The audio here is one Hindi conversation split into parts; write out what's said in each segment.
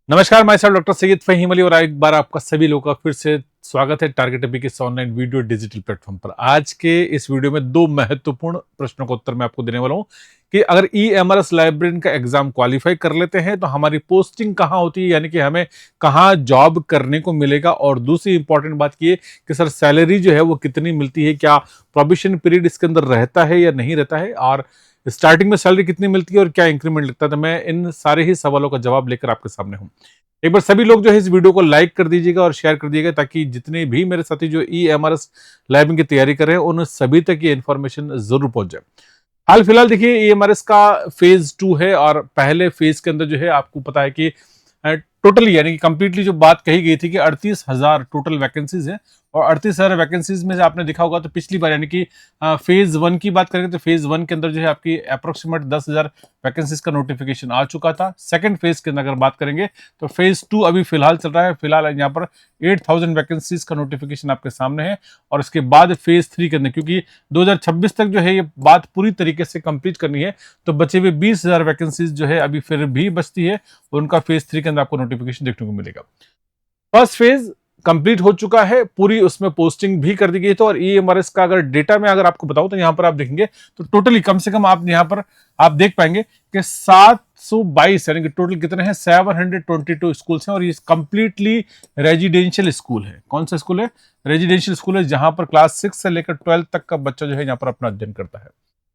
नमस्कार, मैं सर डॉक्टर सैयद फ़हीम अली और एक बार आपका सभी लोगों का फिर से स्वागत है टारगेट अभी के इस ऑनलाइन वीडियो डिजिटल प्लेटफॉर्म पर। आज के इस वीडियो में दो महत्वपूर्ण प्रश्नों का उत्तर मैं आपको देने वाला हूं कि अगर ईएमआरएस लाइब्रेरियन का एग्जाम क्वालिफाई कर लेते हैं तो हमारी पोस्टिंग कहां होती है, यानी कि हमें कहां जॉब करने को मिलेगा। और दूसरी इंपॉर्टेंट बात ये कि सर सैलरी जो है वो कितनी मिलती है, क्या प्रोबेशन पीरियड इसके अंदर रहता है या नहीं रहता है, और स्टार्टिंग में सैलरी कितनी मिलती है और क्या इंक्रीमेंट लगता है। तो मैं इन सारे ही सवालों का जवाब लेकर आपके सामने हूं। एक बार सभी लोग जो है इस वीडियो को लाइक कर दीजिएगा और शेयर कर दीजिएगा ताकि जितने भी मेरे साथी जो ईएमआरएस लाइब्रेरियन की तैयारी कर रहे हैं उन सभी तक ये इन्फॉर्मेशन जरूर पहुंच जाए। हाल फिलहाल देखिए ईएमआरएस का फेज 2 है और पहले फेज के अंदर जो है आपको पता है कि टोटली यानी कि कंप्लीटली जो बात कही गई थी कि 38,000 टोटल वैकेंसीज हैं। और 38,000 वैकेंसीज में से आपने देखा होगा तो पिछली बार यानी कि फेज 1 की बात करेंगे तो फेज 1 के अंदर जो है आपकी अप्रोक्सीमेट 10,000 वैकेंसीज का नोटिफिकेशन आ चुका था। सेकंड फेज के अंदर अगर बात करेंगे तो फेज 2 अभी फिलहाल चल रहा है। फिलहाल यहाँ पर 8,000 वैकेंसीज का नोटिफिकेशन आपके सामने है। और उसके बाद फेज 3 के अंदर क्योंकि 2026 तक जो है ये बात पूरी तरीके से कंप्लीट करनी है तो बचे हुए 20,000 वैकेंसीज जो है अभी फिर भी बचती है। उनका फेज 3 के अंदर आपको नोटिफिकेशन देखने को मिलेगा। फर्स्ट फेज कंप्लीट हो चुका है, पूरी उसमें पोस्टिंग भी कर दी गई। तो और ईएमआरएस का अगर डेटा में अगर आपको बताऊं तो यहां पर आप देखेंगे तो टोटली कम से कम आप यहां पर आप देख पाएंगे कि 722 यानी कि टोटल कितने हैं 722 स्कूल्स हैं। और ये कंप्लीटली रेजिडेंशियल स्कूल है। कौन सा स्कूल है? रेजिडेंशियल स्कूल है, जहां पर क्लास 6 से लेकर 12 तक का बच्चा जो है यहाँ पर अपना अध्ययन करता है।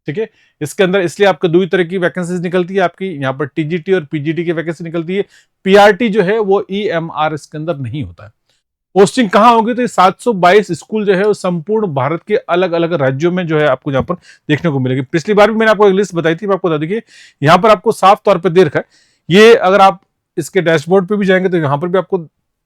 ठीक है, इसके अंदर इसलिए आपको दो ही तरह की वैकेंसीज निकलती है। आपकी यहाँ पर टीजीटी और पीजीटी की वैकेंसी निकलती है। पीआरटी जो है वो ईएमआरएस के अंदर नहीं होता है। पोस्टिंग कहां होगी तो 722 स्कूल जो है वो संपूर्ण भारत के अलग अलग राज्यों में जो है आपको यहाँ पर देखने को मिलेगी। पिछली बार भी मैंने आपको एक लिस्ट बताई थी, मैं आपको बता दूं कि यहाँ पर आपको साफ तौर पर दे रखा है। ये अगर आप इसके डैशबोर्ड पे भी जाएंगे तो यहाँ पर भी आपको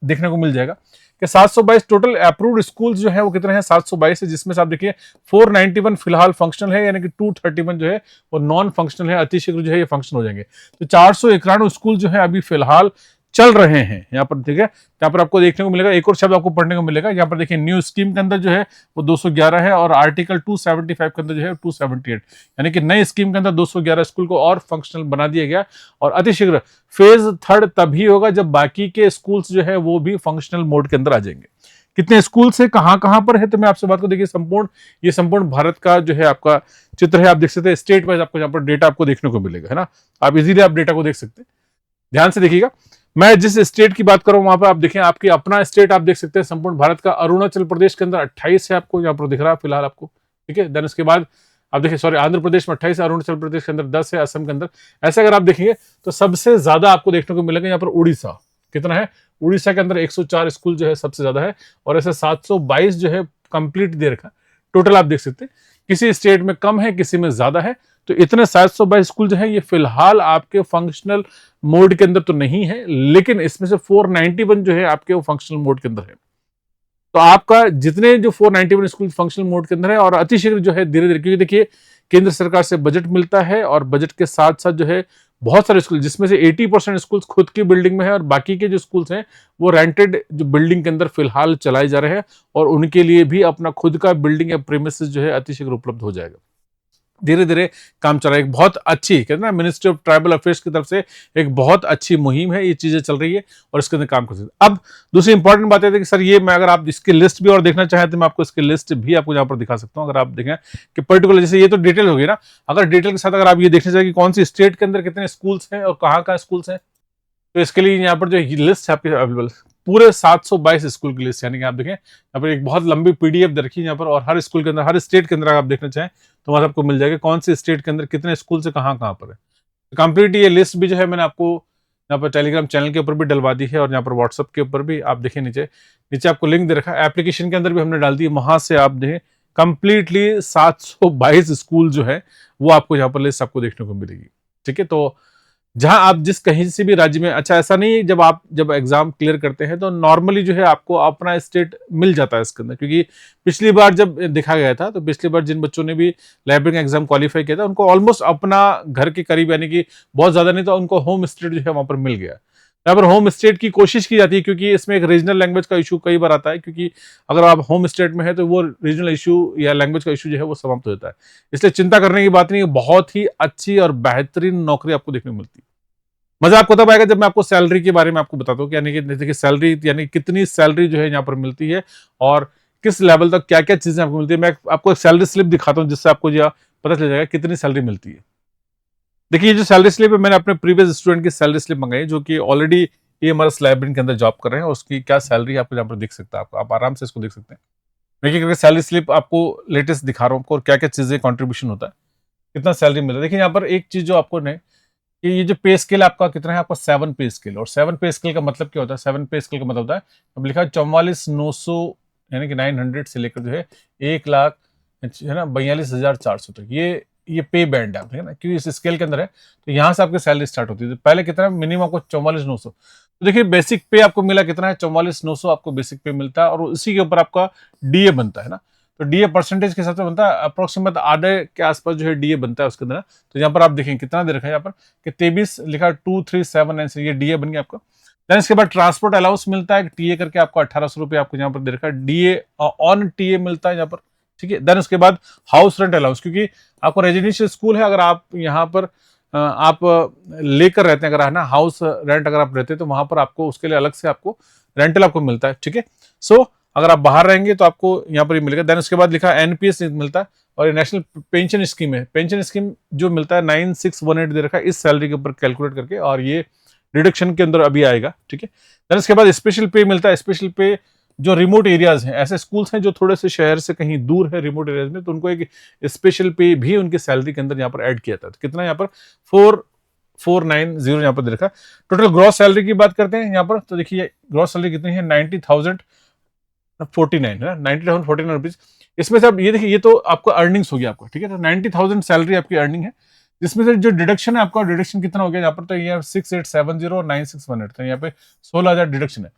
देखने को मिल जाएगा कि 722 टोटल अप्रूव्ड स्कूल्स जो है वो कितने हैं 722 है, जिसमें से आप देखिए 491 फिलहाल फंक्शनल है, यानी कि 231 जो है वो नॉन फंक्शनल है। अतिशीघ्र जो है ये फंक्शन हो जाएंगे। तो 491 स्कूल जो है अभी फिलहाल चल रहे हैं यहाँ पर। ठीक है, यहाँ पर आपको देखने को मिलेगा एक और शब्द आपको पढ़ने को मिलेगा। यहाँ पर देखिए न्यू स्कीम के अंदर जो है वो 211 है और आर्टिकल 275 के अंदर जो है 278, यानी कि नई स्कीम के अंदर 211 स्कूल को और फंक्शनल बना दिया गया। और अतिशीघ्र फेज 3 तभी होगा जब बाकी के स्कूल्स जो है वो भी फंक्शनल मोड के अंदर आ जाएंगे। कितने स्कूल से कहां कहां पर है तो मैं आपसे बात को देखिए ये संपूर्ण भारत का जो है आपका चित्र है। आप देख सकते हैं स्टेट वाइज आपको यहाँ पर डेटा आपको देखने को मिलेगा, है ना। आप इजीली आप डेटा को देख सकते हैं, ध्यान से देखिएगा। मैं जिस स्टेट की बात कर रहा हूं वहां पर आप देखें आपकी अपना स्टेट आप देख सकते हैं संपूर्ण भारत का। अरुणाचल प्रदेश के अंदर 28 है, आपको यहाँ पर दिख रहा है फिलहाल आपको। ठीक है, देन उसके बाद आप देखिए सॉरी आंध्र प्रदेश में 28 है, अरुणाचल प्रदेश के अंदर 10 है, असम के अंदर। ऐसे अगर आप देखेंगे तो सबसे ज्यादा आपको देखने को मिलेगा यहाँ पर उड़ीसा। कितना है? उड़ीसा के अंदर 104 स्कूल जो है सबसे ज्यादा है। और ऐसे 722 जो है कंप्लीट दे रखा। टोटल आप देख सकते हैं किसी स्टेट में कम है किसी में ज्यादा है। तो इतने 722 स्कूल जो है ये फिलहाल आपके फंक्शनल मोड के अंदर तो नहीं है, लेकिन इसमें से 491 जो है आपके वो फंक्शनल मोड के अंदर है। तो आपका जितने जो 491 स्कूल फंक्शनल मोड के अंदर है और अतिशीघ्र जो है धीरे धीरे, क्योंकि देखिए केंद्र सरकार से बजट मिलता है और बजट के साथ साथ जो है बहुत सारे स्कूल जिसमें से 80% स्कूल खुद की बिल्डिंग में है और बाकी के जो स्कूल्स हैं वो रेंटेड जो बिल्डिंग के अंदर फिलहाल चलाए जा रहे हैं। और उनके लिए भी अपना खुद का बिल्डिंग या प्रीमिसेस जो है अतिशीघ्र उपलब्ध हो जाएगा। धीरे धीरे काम चल रहा है। एक बहुत अच्छी कहते हैं ना मिनिस्ट्री ऑफ ट्राइबल अफेयर्स की तरफ से एक बहुत अच्छी मुहिम है, ये चीजें चल रही है और इसके अंदर काम कर सकते हैं। अब दूसरी इंपॉर्टेंट बात है कि सर ये मैं अगर आप इसकी लिस्ट भी और देखना चाहें तो मैं आपको इसकी लिस्ट भी आपको यहाँ पर दिखा सकता हूँ। अगर आप देखें कि पर्टिकुलर जैसे ये तो डिटेल होगी ना, अगर डिटेल के साथ अगर आप ये देखना चाहें कि कौन सी स्टेट के अंदर कितने स्कूल्स हैं और कहाँ कहाँ स्कूल्स हैं तो इसके लिए यहाँ पर जो लिस्ट है आपकी अवेलेबल पूरे 722 स्कूल की लिस्ट, यानी कि आप देखें यहाँ पर एक बहुत लंबी पीडीएफ दे रखी है यहाँ पर। और हर स्कूल के अंदर हर स्टेट के अंदर आप देखना चाहें तो वहां आपको मिल जाएगा कौन सी स्टेट के अंदर कितने स्कूल से कहाँ कहाँ पर है। कंप्लीट ये लिस्ट भी जो है मैंने आपको यहाँ पर टेलीग्राम चैनल के ऊपर भी डलवा दी है और यहाँ पर व्हाट्सएप के ऊपर भी आप देखें नीचे नीचे आपको लिंक दे रखा है। एप्लीकेशन के अंदर भी हमने डाल दी है, वहां से आप देखें कंप्लीटली 722 स्कूल जो है वो आपको यहाँ पर लिस्ट आपको देखने को मिलेगी। ठीक है, तो जहां आप जिस कहीं से भी राज्य में, अच्छा ऐसा नहीं जब एग्जाम क्लियर करते हैं तो नॉर्मली जो है आपको अपना स्टेट मिल जाता है इसके अंदर। क्योंकि पिछली बार जब देखा गया था तो पिछली बार जिन बच्चों ने भी लाइब्रेरी एग्जाम क्वालिफाई किया था उनको ऑलमोस्ट अपना घर के करीब यानी कि बहुत ज्यादा नहीं तो उनको होम स्टेट जो है वहां पर मिल गया। यहाँ पर होम स्टेट की कोशिश की जाती है क्योंकि इसमें एक रीजनल लैंग्वेज का इशू कई बार आता है। क्योंकि अगर आप होम स्टेट में है तो वो रीजनल इशू या लैंग्वेज का इशू जो है वो समाप्त हो जाता है। इसलिए चिंता करने की बात नहीं है, बहुत ही अच्छी और बेहतरीन नौकरी आपको देखने को मिलती है। मजा आपको तब आएगा जब मैं आपको सैलरी के बारे में आपको बताता हूँ, यानी कि देखिए सैलरी यानी कितनी सैलरी जो है यहाँ पर मिलती है और किस लेवल तक क्या क्या चीजें आपको मिलती है। मैं आपको एक सैलरी स्लिप दिखाता हूँ जिससे आपको जो पता चल जाएगा कितनी सैलरी मिलती है। देखिए ये जो सैलरी स्लिप है, मैंने अपने प्रीवियस स्टूडेंट की सैलरी स्लिप मंगाई जो कि ऑलरेडी ये हमारे लाइब्रेरी के अंदर जॉब कर रहे हैं, और उसकी क्या सैलरी आपको यहाँ पर दिख सकता है, आपको आप आराम से इसको देख सकते हैं। देखिए करके सैलरी स्लिप आपको लेटेस्ट दिखा रहा हूँ आपको, और क्या क्या चीजें कॉन्ट्रीब्यूशन होता है, कितना सैलरी मिल रहा है। देखिए यहाँ पर एक चीज जो आपको नहीं कि ये जो पे स्केल आपका कितना है, आपका 7 पे स्केल। और 7 पे स्केल का मतलब क्या होता है, 7 पे स्केल का मतलब होता है, अब लिखा है 44,900 यानी कि 900 से लेकर जो है 1 लाख है ना 42,400 तक, ये पे बैंड है, ठीक है ना, क्योंकि इस स्केल के अंदर है तो यहाँ से आपकी सैलरी स्टार्ट होती है। तो पहले कितना मिनिमम आपको 44,900, तो देखिए बेसिक पे आपको मिला कितना है 44,900 आपको बेसिक पे मिलता है, और उसी के ऊपर आपका डीए बनता है ना। तो डीए परसेंटेज के हिसाब से बनता है, अप्रोक्सीमेट आधे के आसपास जो है डीए बनता है उसके अंदर। तो यहाँ पर आप देखें कितना दे रखा है यहाँ पर कि 23 लिखा 2379 से ये डीए बन गया आपका। देन इसके बाद ट्रांसपोर्ट अलाउंस मिलता है टीए करके, आपको 1800 रुपये आपको यहाँ पर दे रखा है, डीए ऑन टीए मिलता है यहाँ पर, ठीक है। देन उसके बाद हाउस रेंट अलाउंस, क्योंकि आपको रेजिडेंशियल स्कूल है, अगर आप यहाँ पर आप लेकर रहते हैं, अगर है ना हाउस रेंट अगर आप रहते हैं तो वहां पर आपको उसके लिए अलग से आपको रेंटल आपको मिलता है, ठीक है। सो अगर आप बाहर रहेंगे तो आपको यहाँ पर ही मिलेगा। देन उसके बाद लिखा एनपीएस मिलता है, और ये नेशनल पेंशन स्कीम है, पेंशन स्कीम जो मिलता है 9618 दे रखा है इस सैलरी के ऊपर कैलकुलेट करके, और ये डिडक्शन के अंदर अभी आएगा, ठीक है। देन उसके बाद स्पेशल पे मिलता है, स्पेशल पे जो रिमोट एरियाज हैं, ऐसे स्कूल्स हैं जो थोड़े से शहर से कहीं दूर है रिमोट एरियाज में, तो उनको एक स्पेशल पे भी उनकी सैलरी के अंदर यहाँ पर ऐड किया था। तो कितना यहाँ पर 4490 यहाँ पर दे रखा। टोटल ग्रॉस सैलरी की बात करते हैं यहाँ पर, तो देखिए ग्रॉस सैलरी कितनी है 90,049 है ना, 90,049 रुपीज। इसमें से अब ये देखिए ये तो आपका अर्निंग्स हो गया आपको, ठीक है। तो 90,000 सैलरी आपकी अर्निंग है, जिसमें से जो डिडक्शन है आपका, डिडक्शन कितना हो गया यहाँ पर, तो ये 6870 और 9618, तो यहाँ पे 16,000 डिडक्शन है।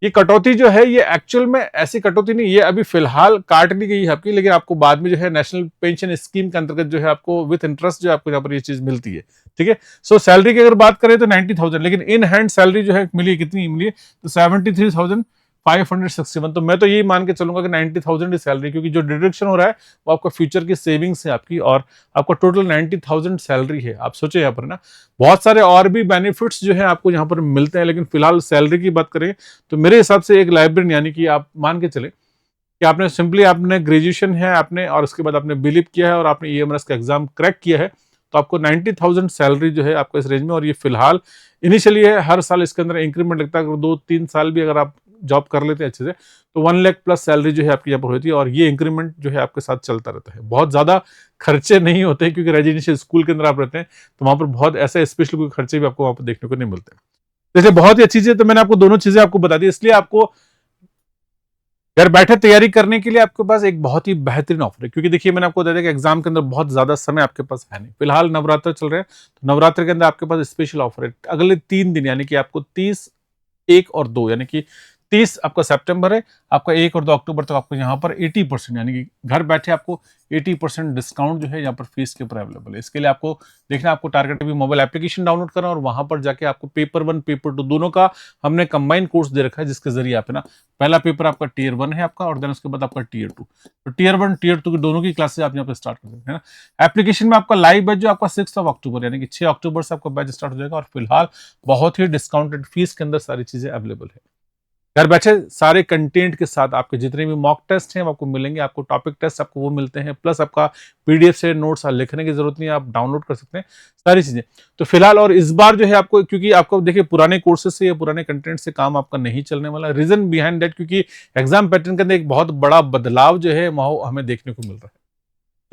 ये कटौती जो है ये एक्चुअल में ऐसी कटौती नहीं, ये अभी फिलहाल काट ली गई है आपकी, लेकिन आपको बाद में जो है नेशनल पेंशन स्कीम के अंतर्गत जो है आपको विथ इंटरेस्ट जो आपको यहाँ पर ये चीज मिलती है, ठीक है। सो सैलरी की अगर बात करें तो 90,000, लेकिन इन हैंड सैलरी जो है मिली कितनी मिली है, तो 73,561। तो मैं तो यही मान के चलूंगा कि 90,000 ही सैलरी, क्योंकि जो डिडक्शन हो रहा है वो आपका फ्यूचर की सेविंग्स है आपकी, और आपका टोटल 90,000 सैलरी है। आप सोचे यहाँ पर ना बहुत सारे और भी बेनिफिट्स जो है आपको यहाँ पर मिलते हैं, लेकिन फिलहाल सैलरी की बात करें तो मेरे हिसाब से एक लाइब्रेरियन यानी कि आप मान के चले कि आपने सिंपली आपने ग्रेजुएशन है आपने, और उसके बाद आपने बिलीव किया है और आपने ईएमआरएस का एग्जाम क्रैक किया है, तो आपको 90,000 सैलरी जो है आपको इस रेंज में। और ये फिलहाल इनिशियली है, हर साल इसके अंदर इंक्रीमेंट लगता है, अगर 2-3 साल भी अगर आप जॉब कर लेते हैं अच्छे से तो 1 लाख प्लस सैलरी जो है आपकी यहाँ पर होती है, और ये इंक्रीमेंट जो है आपके साथ चलता रहता है। बहुत ज्यादा खर्चे नहीं होते, क्योंकि रेजिडेंशियल स्कूल के अंदर आप रहते हैं तो वहां पर बहुत ऐसे स्पेशल कोई खर्चे भी आपको वहां पर देखने को नहीं मिलते। जैसे बहुत ही अच्छी चीज, तो मैंने आपको दोनों चीजें आपको बता दी, इसलिए आपको घर बैठे तैयारी करने के लिए आपके पास एक बहुत ही बेहतरीन ऑफर है। क्योंकि देखिए मैंने आपको बता दिया कि एग्जाम के अंदर बहुत ज्यादा समय आपके पास है नहीं, फिलहाल नवरात्र चल रहे हैं, तो नवरात्र के अंदर आपके पास स्पेशल ऑफर है अगले 3 दिन, यानी कि आपको 30, 1 और 2, यानी कि 30 आपका सितंबर है, आपका 1 और 2 अक्टूबर तक आपको यहाँ पर 80% यानी कि घर बैठे आपको 80% डिस्काउंट जो है यहाँ पर फीस के ऊपर अवेलेबल है। इसके लिए आपको देखना, आपको टारगेट भी मोबाइल एप्लीकेशन डाउनलोड करना, और वहां पर जाके आपको पेपर 1 पेपर 2 दोनों का हमने कंबाइंड कोर्स दे रखा है, जिसके जरिए आप है ना पहला पेपर आपका टियर 1 है आपका, और देन उसके बाद आपका टियर 2, तो टियर 1 टियर 2 की दोनों की क्लासेस आप यहाँ पर स्टार्ट कर सकते हैं ना। एप्लीकेशन में आपका लाइव बैच जो आपका 6 अक्टूबर यानी कि 6 अक्टूबर से आपका बैच स्टार्ट हो जाएगा, और फिलहाल बहुत ही डिस्काउंटेड फीस के अंदर सारी चीजें अवेलेबल है। घर बैठे सारे कंटेंट के साथ आपके जितने भी मॉक टेस्ट हैं वो आपको मिलेंगे, आपको टॉपिक टेस्ट आपको वो मिलते हैं, प्लस आपका पीडीएफ से नोट्स लिखने की जरूरत नहीं है, आप डाउनलोड कर सकते हैं सारी चीजें। तो फिलहाल और इस बार जो है आपको, क्योंकि आपको देखिए पुराने कोर्सेज से या पुराने कंटेंट से काम आपका नहीं चलने वाला, रीजन बिहाइंड दैट क्योंकि एग्जाम पैटर्न के अंदर एक बहुत बड़ा बदलाव जो है वो हमें देखने को मिल रहा है।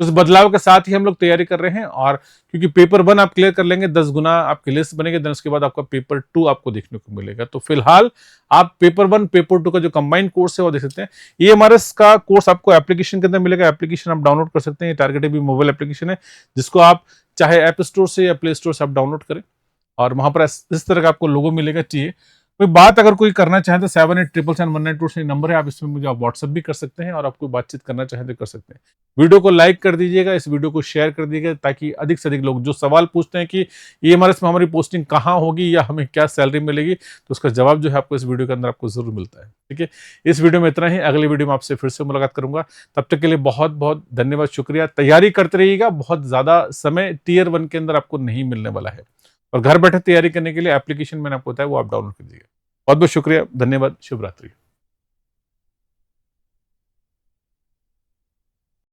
तो उस बदलाव के साथ ही हम लोग तैयारी कर रहे हैं, और क्योंकि पेपर 1 आप क्लियर कर लेंगे 10 गुना आपकी लिस्ट बनेगी, देन उसके बाद आपका पेपर 2 आपको देखने को मिलेगा। तो फिलहाल आप पेपर 1 पेपर 2 का जो कंबाइंड कोर्स है वो देख सकते हैं। ईएमआरएस का कोर्स आपको एप्लीकेशन के अंदर मिलेगा, एप्लीकेशन आप डाउनलोड कर सकते हैं, टारगेट भी मोबाइल एप्लीकेशन है, जिसको आप चाहे ऐप स्टोर से या प्ले स्टोर से आप डाउनलोड करें, और वहां पर इस तरह का आपको लोगो मिलेगा। चाहिए कोई बात अगर कोई करना चाहे तो 78777192 नंबर है, आप इसमें मुझे आप व्हाट्सअप भी कर सकते हैं, और आप कोई बातचीत करना चाहें तो कर सकते हैं। वीडियो को लाइक कर दीजिएगा, इस वीडियो को शेयर कर दीजिएगा, ताकि अधिक से अधिक लोग जो सवाल पूछते हैं कि ईएमआरएस में हमारी पोस्टिंग कहाँ होगी या हमें क्या सैलरी मिलेगी, तो उसका जवाब जो है आपको इस वीडियो के अंदर आपको जरूर मिलता है। ठीक है, इस वीडियो में इतना ही, अगले वीडियो में आपसे फिर से मुलाकात करूंगा। तब तक के लिए बहुत बहुत धन्यवाद, शुक्रिया। तैयारी करते रहिएगा, बहुत ज्यादा समय टियर 1 के अंदर आपको नहीं मिलने वाला है। और घर बैठे तैयारी करने के लिए एप्लीकेशन मैंने आपको बताया वो आप डाउनलोड कीजिएगा। बहुत बहुत शुक्रिया, धन्यवाद, शुभ रात्रि।